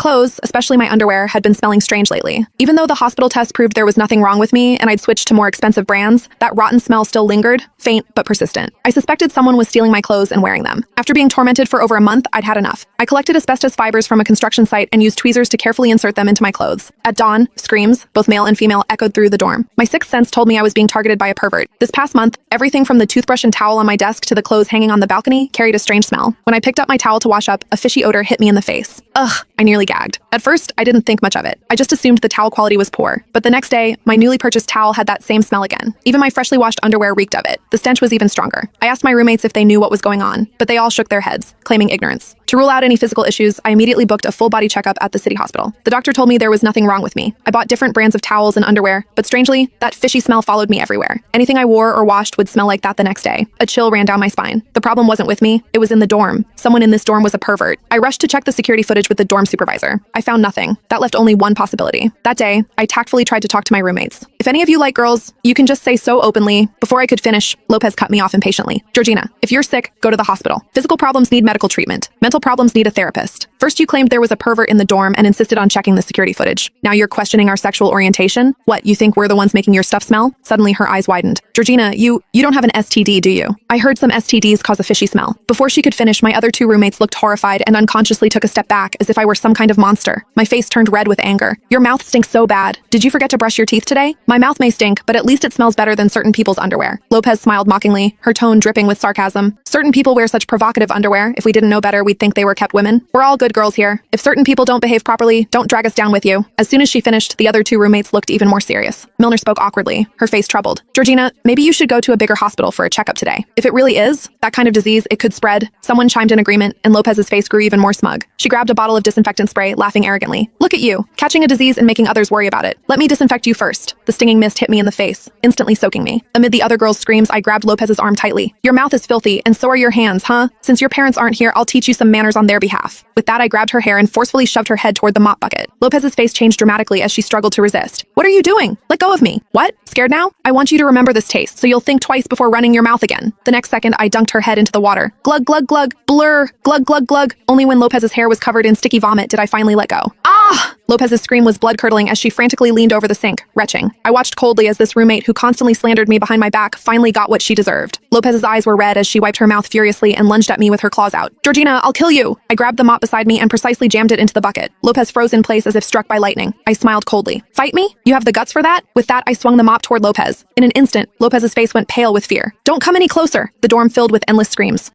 Clothes, especially my underwear, had been smelling strange lately. Even though the hospital test proved there was nothing wrong with me and I'd switched to more expensive brands, that rotten smell still lingered, faint but persistent. I suspected someone was stealing my clothes and wearing them. After being tormented for over a month, I'd had enough. I collected asbestos fibers from a construction site and used tweezers to carefully insert them into my clothes. At dawn, screams, both male and female, echoed through the dorm. My sixth sense told me I was being targeted by a pervert. This past month, everything from the toothbrush and towel on my desk to the clothes hanging on the balcony carried a strange smell. When I picked up my towel to wash up, a fishy odor hit me in the face. Ugh, I nearly gagged. At first, I didn't think much of it. I just assumed the towel quality was poor. But the next day, my newly purchased towel had that same smell again. Even my freshly washed underwear reeked of it. The stench was even stronger. I asked my roommates if they knew what was going on, but they all shook their heads, claiming ignorance. To rule out any physical issues, I immediately booked a full-body checkup at the city hospital. The doctor told me there was nothing wrong with me. I bought different brands of towels and underwear, but strangely, that fishy smell followed me everywhere. Anything I wore or washed would smell like that the next day. A chill ran down my spine. The problem wasn't with me, it was in the dorm. Someone in this dorm was a pervert. I rushed to check the security footage with the dorm supervisor. I found nothing. That left only one possibility. That day, I tactfully tried to talk to my roommates. If any of you like girls, you can just say so openly. Before I could finish, Lopez cut me off impatiently. Georgina, if you're sick, go to the hospital. Physical problems need medical treatment. Mental problems need a therapist. First you claimed there was a pervert in the dorm and insisted on checking the security footage. Now you're questioning our sexual orientation? What, you think we're the ones making your stuff smell? Suddenly her eyes widened. Georgina, you don't have an STD, do you? I heard some STDs cause a fishy smell. Before she could finish, my other two roommates looked horrified and unconsciously took a step back as if I were some kind of monster. My face turned red with anger. Your mouth stinks so bad. Did you forget to brush your teeth today? My mouth may stink, but at least it smells better than certain people's underwear. Lopez smiled mockingly, her tone dripping with sarcasm. Certain people wear such provocative underwear. If we didn't know better, we'd think they were kept women. We're all good girls here. If certain people don't behave properly, don't drag us down with you. As soon as she finished, the other two roommates looked even more serious. Milner spoke awkwardly, her face troubled. Georgina, maybe you should go to a bigger hospital for a checkup today. If it really is that kind of disease, it could spread. Someone chimed in agreement, and Lopez's face grew even more smug. She grabbed a bottle of disinfectant spray, laughing arrogantly. Look at you, catching a disease and making others worry about it. Let me disinfect you first. The stinging mist hit me in the face, instantly soaking me. Amid the other girls' screams, I grabbed Lopez's arm tightly. Your mouth is filthy, and so are your hands, huh? Since your parents aren't here, I'll teach you some manners on their behalf. With that, I grabbed her hair and forcefully shoved her head toward the mop bucket. Lopez's face changed dramatically as she struggled to resist. What are you doing? Let go of me. What? Scared now? I want you to remember this taste, so you'll think twice before running your mouth again. The next second, I dunked her head into the water. Glug, glug, glug, blur, glug, glug, glug. Only when Lopez's hair was covered in sticky vomit did I finally let go. Ah! Lopez's scream was blood-curdling as she frantically leaned over the sink, retching. I watched coldly as this roommate who constantly slandered me behind my back finally got what she deserved. Lopez's eyes were red as she wiped her mouth furiously and lunged at me with her claws out. Georgina, I'll kill you! I grabbed the mop beside me and precisely jammed it into the bucket. Lopez froze in place as if struck by lightning. I smiled coldly. Fight me? You have the guts for that? With that, I swung the mop toward Lopez. In an instant, Lopez's face went pale with fear. Don't come any closer! The dorm filled with endless screams.